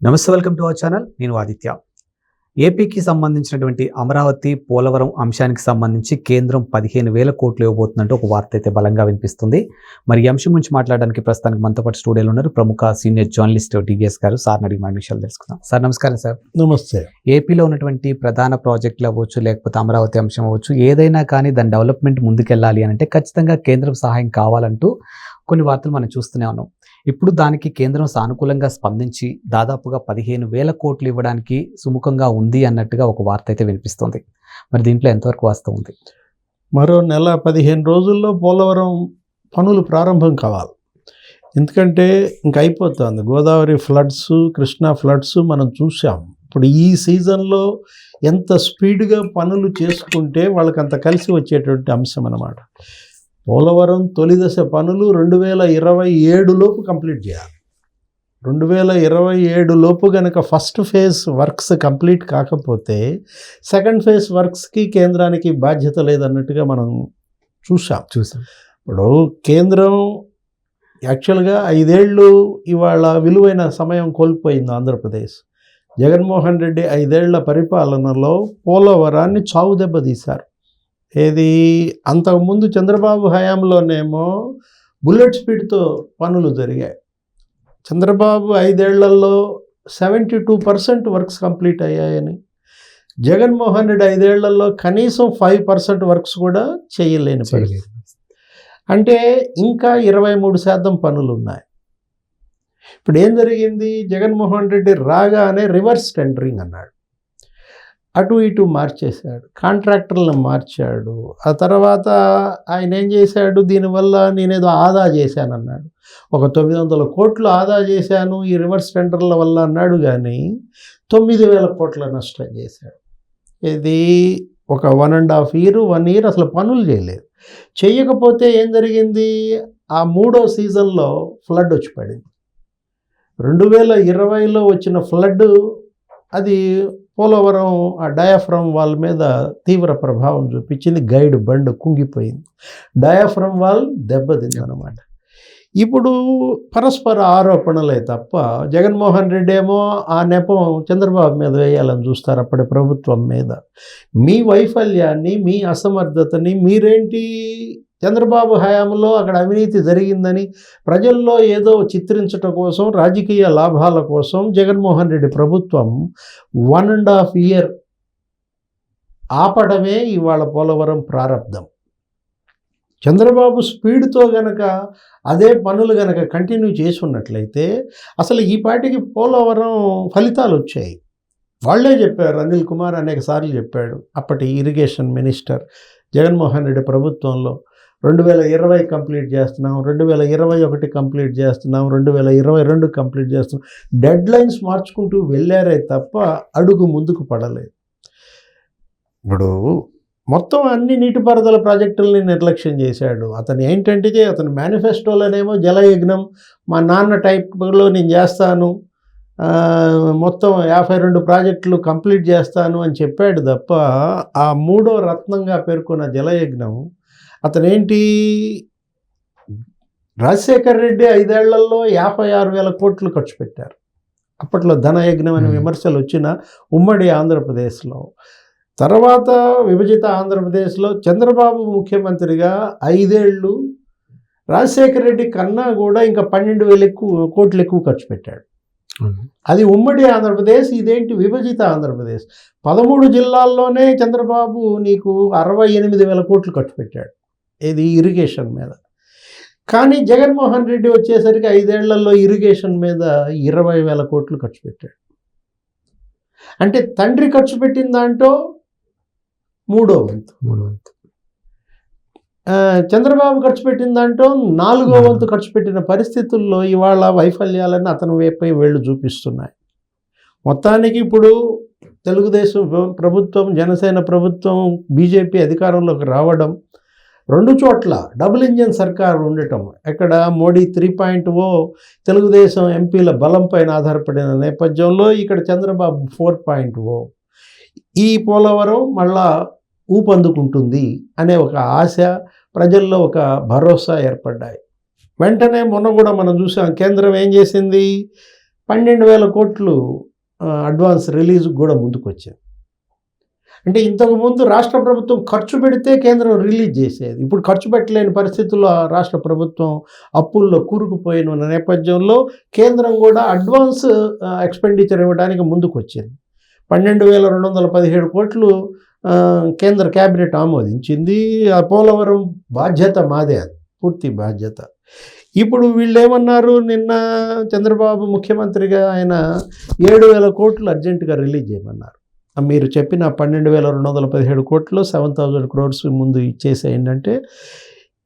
నమస్తే, welcome to our channel. నేను ఆదిత్య. ఏపీకి సంబంధించినటువంటి అమరావతి పోలవరం అంశానికి సంబంధించి కేంద్రం 15,000 కోట్లు ఇవ్వబోతుందంటూ ఒక వార్త అయితే బలంగా వినిపిస్తుంది. మరి ఈ అంశం గురించి మాట్లాడడానికి ప్రస్తుతానికి మనతో పాటు స్టూడియోలో ఉన్నారు ప్రముఖ సీనియర్ జర్నలిస్ట్ డివిఎస్ గారు. సార్ని అడిగి మన విషయాలు తెలుసుకుందాం. సార్ నమస్కారం. సార్ నమస్తే. ఏపీలో ఉన్నటువంటి ప్రధాన ప్రాజెక్టులు అవ్వచ్చు, లేకపోతే అమరావతి అంశం అవ్వచ్చు, ఏదైనా కానీ దాని డెవలప్మెంట్ ముందుకెళ్ళాలి అని అంటే ఖచ్చితంగా కేంద్రం సహాయం కావాలంటూ కొన్ని వార్తలు మనం చూస్తూనే ఉన్నాం. ఇప్పుడు దానికి కేంద్రం సానుకూలంగా స్పందించి దాదాపుగా 15,000 కోట్లు ఇవ్వడానికి సుముఖంగా ఉంది అన్నట్టుగా ఒక వార్త అయితే వినిపిస్తుంది. మరి దీంట్లో ఎంతవరకు వాస్తవం ఉంది? మరో నెల 15 రోజుల్లో పోలవరం పనులు ప్రారంభం కావాలి. ఎందుకంటే ఇంక అయిపోతుంది. గోదావరి ఫ్లడ్స్, కృష్ణా ఫ్లడ్స్ మనం చూసాం. ఇప్పుడు ఈ సీజన్లో ఎంత స్పీడ్గా పనులు చేసుకుంటే వాళ్ళకి అంత కలిసి వచ్చేటువంటి అంశం అన్నమాట. పోలవరం తొలి దశ పనులు 2027 లోపు కంప్లీట్ చేయాలి. 2027 లోపు కనుక ఫస్ట్ ఫేజ్ వర్క్స్ కంప్లీట్ కాకపోతే సెకండ్ ఫేజ్ వర్క్స్కి కేంద్రానికి బాధ్యత లేదన్నట్టుగా మనం చూసాం. ఇప్పుడు కేంద్రం యాక్చువల్గా 5 ఏళ్ళు ఇవాళ విలువైన సమయం కోల్పోయింది ఆంధ్రప్రదేశ్. జగన్మోహన్ రెడ్డి 5 ఏళ్ల పరిపాలనలో పోలవరాన్ని చావు దెబ్బతీశారు. ఏది అంతకుముందు చంద్రబాబు హయాంలోనేమో బుల్లెట్ స్పీడ్తో పనులు జరిగాయి. చంద్రబాబు 5 ఏళ్లలో 72% వర్క్స్ కంప్లీట్ అయ్యాయని, జగన్మోహన్ రెడ్డి 5 ఏళ్లలో కనీసం 5% వర్క్స్ కూడా చేయలేని పరిస్థితి. అంటే ఇంకా 23% పనులు ఉన్నాయి. ఇప్పుడు ఏం జరిగింది? జగన్మోహన్ రెడ్డి రాగానే రివర్స్ టెండరింగ్ అన్నాడు. అటు ఇటు మార్చేశాడు, కాంట్రాక్టర్లను మార్చాడు. ఆ తర్వాత ఆయన ఏం చేశాడు? దీనివల్ల నేనేదో ఆదా చేశానన్నాడు. ఒక 900 కోట్లు ఆదా చేశాను ఈ రివర్స్ టెండర్ల వల్ల అన్నాడు, కానీ 9,000 కోట్ల నష్టం చేశాడు. ఇది ఒక 1.5 year అసలు పనులు చేయలేదు. చేయకపోతే ఏం జరిగింది? ఆ 3వ సీజన్లో ఫ్లడ్ వచ్చి పడింది. 2020లో వచ్చిన ఫ్లడ్ అది పోలవరం ఆ డయాఫ్రమ్ వాల్ మీద తీవ్ర ప్రభావం చూపించింది. గైడ్ బండ్ కుంగిపోయింది, డయాఫ్రమ్ వాల్ దెబ్బతింది అన్నమాట. ఇప్పుడు పరస్పర ఆరోపణలే తప్ప జగన్మోహన్ రెడ్డి ఏమో ఆ నెపం చంద్రబాబు మీద వేయాలని చూస్తారు, అప్పటి ప్రభుత్వం మీద. మీ వైఫల్యాన్ని, మీ అసమర్థతని మీరేంటి చంద్రబాబు హయాంలో అక్కడ అవినీతి జరిగిందని ప్రజల్లో ఏదో చిత్రించటం కోసం, రాజకీయ లాభాల కోసం జగన్మోహన్ రెడ్డి ప్రభుత్వం 1.5 year ఆపడమే ఇవాళ పోలవరం ప్రారంభం. చంద్రబాబు స్పీడ్తో గనక అదే పనులు గనక కంటిన్యూ చేసి ఉన్నట్లయితే అసలు ఈ పాటికి పోలవరం ఫలితాలు వచ్చాయి. వాళ్ళే చెప్పారు, అనిల్ కుమార్ అనేక సార్లు చెప్పాడు, అప్పటి ఇరిగేషన్ మినిస్టర్. జగన్మోహన్ రెడ్డి ప్రభుత్వంలో 2020 కంప్లీట్ చేస్తున్నాం, 2021 కంప్లీట్ చేస్తున్నాం, 2022 కంప్లీట్ చేస్తున్నాం. డెడ్ లైన్స్ మార్చుకుంటూ వెళ్ళారే తప్ప అడుగు ముందుకు పడలేదు. ఇప్పుడు మొత్తం అన్ని నీటిపారుదల ప్రాజెక్టులని నిర్లక్ష్యం చేశాడు. అతను ఏంటంటే అతను మేనిఫెస్టోలోనేమో జలయజ్ఞం మా నాన్న టైప్లో నేను చేస్తాను, మొత్తం 52 ప్రాజెక్టులు కంప్లీట్ చేస్తాను అని చెప్పాడు తప్ప ఆ 3వ రత్నంగా పేర్కొన్న జలయజ్ఞం అతనేంటి? రాజశేఖర్ రెడ్డి 5 ఏళ్లలో 56,000 కోట్లు ఖర్చు పెట్టారు. అప్పట్లో ధనయజ్ఞం అనే విమర్శలు వచ్చిన ఉమ్మడి ఆంధ్రప్రదేశ్లో. తర్వాత విభజిత ఆంధ్రప్రదేశ్లో చంద్రబాబు ముఖ్యమంత్రిగా 5 ఏళ్ళు రాజశేఖర్ రెడ్డి కన్నా కూడా ఇంకా 12,000 కోట్లు ఎక్కువ ఖర్చు పెట్టాడు. అది ఉమ్మడి ఆంధ్రప్రదేశ్, ఇదేంటి విభజిత ఆంధ్రప్రదేశ్. 13 జిల్లాల్లోనే చంద్రబాబు నీకు 68,000 కోట్లు ఖర్చు పెట్టాడు ఇది ఇరిగేషన్ మీద. కానీ జగన్మోహన్ రెడ్డి వచ్చేసరికి 5 ఏళ్లలో ఇరిగేషన్ మీద 20,000 కోట్లు ఖర్చు పెట్టాడు. అంటే తండ్రి ఖర్చు పెట్టిన దాంట్లో 3వ వంతు, చంద్రబాబు ఖర్చు పెట్టిన దాంట్లో 4వ వంతు ఖర్చు పెట్టిన పరిస్థితుల్లో ఇవాళ వైఫల్యాలను అతని వైపై వేళ్ళు చూపిస్తున్నాయి. మొత్తానికి ఇప్పుడు తెలుగుదేశం ప్రభుత్వం, జనసేన ప్రభుత్వం, బీజేపీ అధికారంలోకి రావడం, 2 చోట్ల డబుల్ ఇంజన్ సర్కారు ఉండటం, ఎక్కడ మోడీ 3.0 తెలుగుదేశం ఎంపీల బలం పైన ఆధారపడిన నేపథ్యంలో ఇక్కడ చంద్రబాబు 4.0 ఈ పోలవరం మళ్ళా ఊపందుకుంటుంది అనే ఒక ఆశ, ప్రజల్లో ఒక భరోసా ఏర్పడ్డాయి. వెంటనే మొన్న కూడా మనం చూసాం, కేంద్రం ఏం చేసింది? 12,000 కోట్లు అడ్వాన్స్ రిలీజ్ కూడా ముందుకు వచ్చింది. అంటే ఇంతకుముందు రాష్ట్ర ప్రభుత్వం ఖర్చు పెడితే కేంద్రం రిలీజ్ చేసేది. ఇప్పుడు ఖర్చు పెట్టలేని పరిస్థితుల్లో రాష్ట్ర ప్రభుత్వం అప్పుల్లో కూరుకుపోయిన నేపథ్యంలో కేంద్రం కూడా అడ్వాన్స్ ఎక్స్పెండిచర్ ఇవ్వడానికి ముందుకు వచ్చింది. 12,217 కోట్లు కేంద్ర క్యాబినెట్ ఆమోదించింది. ఆ పోలవరం బాధ్యత మాదే, అది పూర్తి బాధ్యత. ఇప్పుడు వీళ్ళు ఏమన్నారు, నిన్న చంద్రబాబు ముఖ్యమంత్రిగా ఆయన 7,000 కోట్లు అర్జెంటుగా రిలీజ్ చేయమన్నారు. మీరు చెప్పిన 12,217 కోట్లు 7,000 crores ముందు ఇచ్చేసేయండి అంటే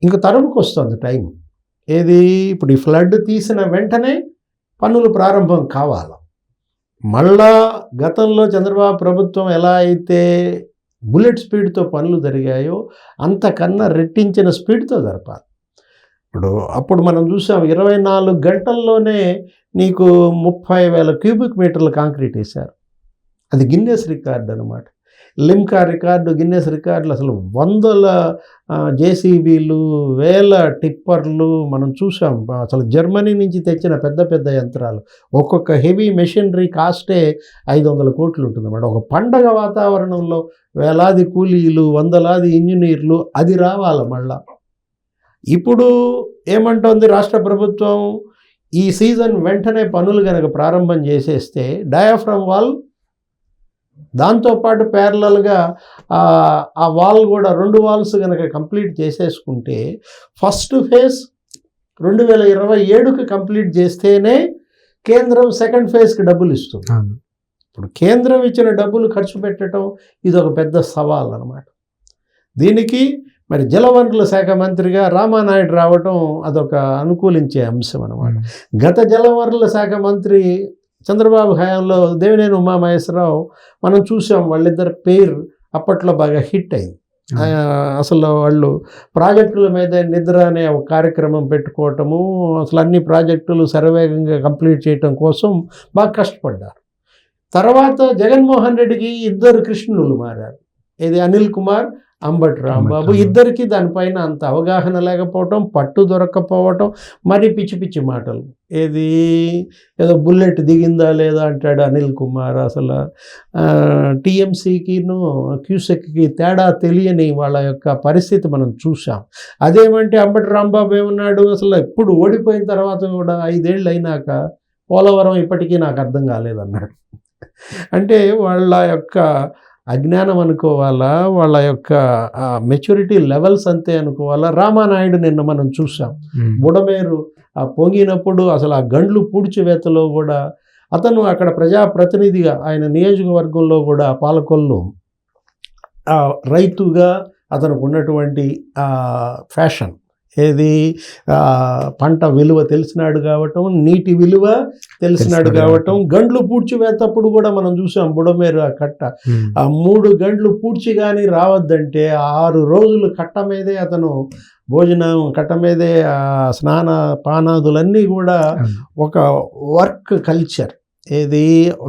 ఇంక తరుముకు వస్తుంది టైం. ఏది ఇప్పుడు ఈ ఫ్లడ్ తీసిన వెంటనే పనులు ప్రారంభం కావాలి. మళ్ళా గతంలో చంద్రబాబు ప్రభుత్వం ఎలా అయితే బుల్లెట్ స్పీడ్తో పనులు జరిగాయో అంతకన్నా రెట్టించిన స్పీడ్తో జరపాలి. అప్పుడు మనం చూసాం 24 గంటల్లోనే నీకు 30,000 క్యూబిక్ మీటర్ల కాంక్రీట్ వేశారు. అది గిన్నెస్ రికార్డు అనమాట. లిమ్కా రికార్డు, గిన్నెస్ రికార్డులు, అసలు వందల జేసీబీలు, వేల టిప్పర్లు మనం చూసాం. అసలు జర్మనీ నుంచి తెచ్చిన పెద్ద పెద్ద యంత్రాలు, ఒక్కొక్క హెవీ మెషినరీ కాస్టే 500 కోట్లు ఉంటుందన్నమాట. ఒక పండగ వాతావరణంలో వేలాది కూలీలు, వందలాది ఇంజనీర్లు, అది రావాలి మళ్ళా. ఇప్పుడు ఏమంటోంది రాష్ట్ర ప్రభుత్వం, ఈ సీజన్ వెంటనే పనులు కనుక ప్రారంభం చేసేస్తే డయాఫ్రమ్ వాల్, దాంతోపాటు ప్యారలల్గా ఆ వాల్ కూడా 2 వాల్స్ కనుక కంప్లీట్ చేసేసుకుంటే ఫస్ట్ ఫేజ్ 2027కి కంప్లీట్ చేస్తేనే కేంద్రం సెకండ్ ఫేజ్కి డబ్బులు ఇస్తుంది. ఇప్పుడు కేంద్రం ఇచ్చిన డబ్బులు ఖర్చు పెట్టడం ఇది ఒక పెద్ద సవాల్ అన్నమాట. దీనికి మరి జలవనరుల శాఖ మంత్రిగా రామానాయుడు రావటం అదొక అనుకూలించే అంశం అన్నమాట. గత జలవనరుల శాఖ మంత్రి చంద్రబాబు హయాంలో దేవినేని ఉమామహేశ్వరరావు మనం చూసాం. వాళ్ళిద్దరు పేరు అప్పట్లో బాగా హిట్ అయింది. అసలు వాళ్ళు ప్రాజెక్టుల మీద నిద్ర అనే ఒక కార్యక్రమం పెట్టుకోవటము, అసలు అన్ని ప్రాజెక్టులు శరవేగంగా కంప్లీట్ చేయటం కోసం బాగా కష్టపడ్డారు. తర్వాత జగన్మోహన్ రెడ్డికి 2 కృష్ణులు మారారు. ఇది అనిల్ కుమార్, అంబటి రాంబాబు. ఇద్దరికి దానిపైన అంత అవగాహన లేకపోవటం, పట్టు దొరక్కపోవటం, మరి పిచ్చి పిచ్చి మాటలు. ఏదో బుల్లెట్ దిగిందా లేదా అంటాడు అనిల్ కుమార్. అసలు టీఎంసీకిను క్యూసెక్కి తేడా తెలియని వాళ్ళ యొక్క పరిస్థితి మనం చూసాం. అదేమంటే అంబటి రాంబాబు ఏమన్నాడు, అసలు ఎప్పుడు ఓడిపోయిన తర్వాత కూడా 5 ఏళ్ళు అయినాక పోలవరం ఇప్పటికీ నాకు అర్థం కాలేదన్నాడు. అంటే వాళ్ళ యొక్క అజ్ఞానం అనుకోవాలా, వాళ్ళ యొక్క మెచ్యూరిటీ లెవెల్స్ అంతే అనుకోవాలా. రామానాయుడు నిన్న మనం చూసాం, బుడమేరు పొంగినప్పుడు అసలు ఆ గండ్లు పూడ్చివేతలో కూడా అతను అక్కడ ప్రజాప్రతినిధిగా, ఆయన నియోజకవర్గంలో కూడా పాలకొల్లు రైతుగా అతనికి ఉన్నటువంటి ఫ్యాషన్, పంట విలువ తెలిసినాడు కావటం, నీటి విలువ తెలిసినాడు కావటం. గండ్లు పూడ్చివేతప్పుడు కూడా మనం చూసాం బుడమేరు ఆ కట్ట 3 గంటలు పూడ్చి కానీ రావద్దంటే 6 రోజులు కట్ట మీదే అతను భోజనం, కట్ట మీదే స్నాన పానాదులన్నీ కూడా ఒక వర్క్ కల్చర్,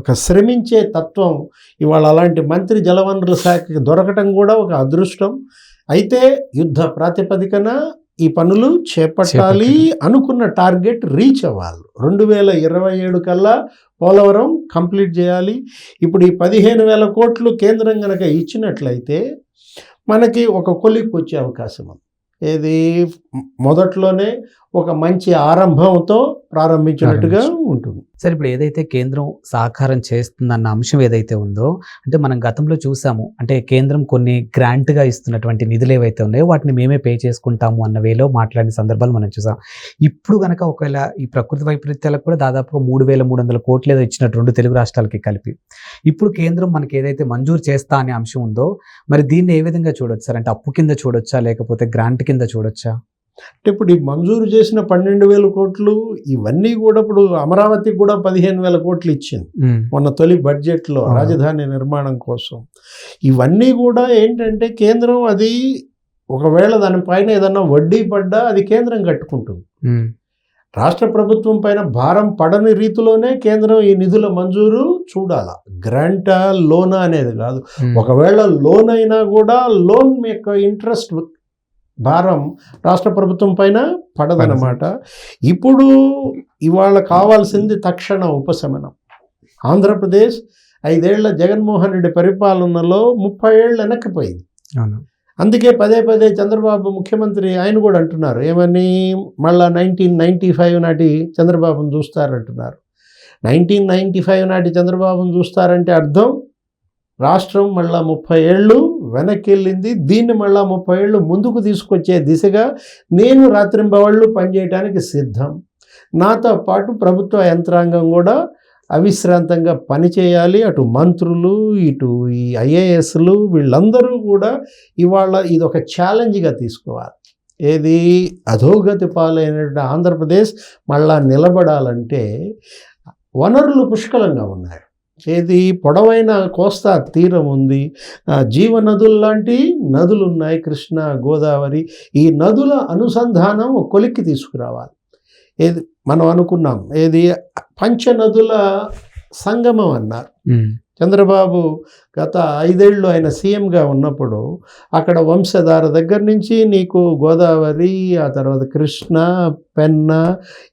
ఒక శ్రమించే తత్వం. ఇవాళ అలాంటి మంత్రి జలవనరుల శాఖకి దొరకటం కూడా ఒక అదృష్టం. అయితే యుద్ధ ప్రాతిపదికన ఈ పనులు చేపట్టాలి, అనుకున్న టార్గెట్ రీచ్ అవ్వాలి. 2027 కల్లా పోలవరం కంప్లీట్ చేయాలి. ఇప్పుడు ఈ 15,000 కోట్లు కేంద్రం కనుక ఇచ్చినట్లయితే మనకి ఒక కొలిక్కి వచ్చే అవకాశం ఉంది. మొదట్లోనే ఒక మంచి ఆరంభంతో ప్రారంభించినట్టుగా ఉంటుంది. సరే, ఇప్పుడు ఏదైతే కేంద్రం సహకారం చేస్తుందన్న అంశం ఏదైతే ఉందో, అంటే మనం గతంలో చూసాము, అంటే కేంద్రం కొన్ని గ్రాంట్గా ఇస్తున్నటువంటి నిధులు ఏవైతే ఉన్నాయో వాటిని మేమే పే చేసుకుంటాము అన్న వేలో మాట్లాడిన సందర్భాలు మనం చూసాం. ఇప్పుడు కనుక ఒకవేళ ఈ ప్రకృతి వైపరీత్యాలకు కూడా దాదాపుగా 3,300 కోట్లు ఏదో ఇచ్చినట్టు 2 తెలుగు రాష్ట్రాలకి కలిపి ఇప్పుడు కేంద్రం మనకి ఏదైతే మంజూరు చేస్తా అనే అంశం ఉందో, మరి దీన్ని ఏ విధంగా చూడొచ్చు సార్? అంటే అప్పు కింద చూడొచ్చా, లేకపోతే గ్రాంట్ కింద చూడొచ్చా? అంటే ఇప్పుడు ఈ మంజూరు చేసిన 12,000 కోట్లు ఇవన్నీ కూడా ఇప్పుడు అమరావతికి కూడా 15,000 కోట్లు ఇచ్చింది మొన్న తొలి బడ్జెట్లో రాజధాని నిర్మాణం కోసం. ఇవన్నీ కూడా ఏంటంటే కేంద్రం అది ఒకవేళ దానిపైన ఏదన్నా వడ్డీ పడ్డా అది కేంద్రం కట్టుకుంటుంది. రాష్ట్ర ప్రభుత్వం పైన భారం పడని రీతిలోనే కేంద్రం ఈ నిధుల మంజూరు చూడాలా. గ్రాంటా, లోనా అనేది కాదు. ఒకవేళ లోన్ అయినా కూడా లోన్ యొక్క ఇంట్రెస్ట్ భారం రాష్ట్ర ప్రభుత్వం పైన పడదనమాట. ఇప్పుడు ఇవాళ కావాల్సింది తక్షణ ఉపశమనం. ఆంధ్రప్రదేశ్ 5 ఏళ్ల జగన్మోహన్ రెడ్డి పరిపాలనలో 30 ఏళ్ళు వెనక్కిపోయింది. అందుకే పదే పదే చంద్రబాబు ముఖ్యమంత్రి ఆయన కూడా అంటున్నారు, ఏమని, మళ్ళా 1995 నాటి చంద్రబాబును చూస్తారంటున్నారు. 1995 నాటి చంద్రబాబును చూస్తారంటే అర్థం రాష్ట్రం మళ్ళా 30 ఏళ్ళు వెనక్కి వెళ్ళింది. దీన్ని మళ్ళా 30 ఏళ్ళు ముందుకు తీసుకొచ్చే దిశగా నేను రాత్రింబవళ్ళు పనిచేయడానికి సిద్ధం. నాతో పాటు ప్రభుత్వ యంత్రాంగం కూడా అవిశ్రాంతంగా పనిచేయాలి. అటు మంత్రులు, ఇటు ఈ ఐఏఎస్లు, వీళ్ళందరూ కూడా ఇవాళ ఇది ఒక ఛాలెంజ్గా తీసుకోవాలి. ఏది, అధోగతి పాలైనటువంటి ఆంధ్రప్రదేశ్ మళ్ళా నిలబడాలంటే వనరులు పుష్కలంగా ఉన్నాయి. ఏది, పొడవైన కోస్తా తీరం ఉంది, జీవనదులు లాంటి నదులు ఉన్నాయి, కృష్ణ, గోదావరి. ఈ నదుల అనుసంధానం కొలిక్కి తీసుకురావాలి. ఏది మనం అనుకున్నాం, ఏది, పంచనదుల సంగమం అన్నారు. చంద్రబాబు గత 5 ఏళ్ళు ఆయన సీఎంగా ఉన్నప్పుడు అక్కడ వంశధార దగ్గర నుంచి నీకు గోదావరి, ఆ తర్వాత కృష్ణ, పెన్న,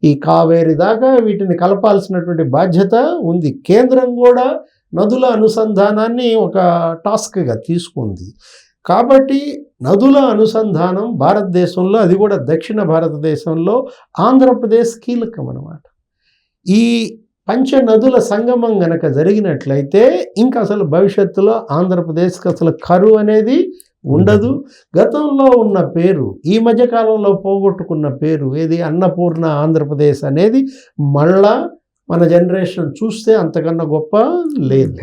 ఈ కావేరి దాకా వీటిని కలపాల్సినటువంటి బాధ్యత ఉంది. కేంద్రం కూడా నదుల అనుసంధానాన్ని ఒక టాస్క్గా తీసుకుంది. కాబట్టి నదుల అనుసంధానం భారతదేశంలో, అది కూడా దక్షిణ భారతదేశంలో ఆంధ్రప్రదేశ్ కీలకం అన్నమాట. ఈ పంచనదుల సంగమం గనక జరిగినట్లయితే ఇంకా అసలు భవిష్యత్తులో ఆంధ్రప్రదేశ్కి అసలు కరువు అనేది ఉండదు. గతంలో ఉన్న పేరు, ఈ మధ్యకాలంలో పోగొట్టుకున్న పేరు, ఏది, అన్నపూర్ణ ఆంధ్రప్రదేశ్ అనేది మళ్ళా మన జనరేషన్ చూస్తే అంతకన్నా గొప్ప లేదు.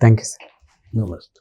Thank you sir. నమస్తే.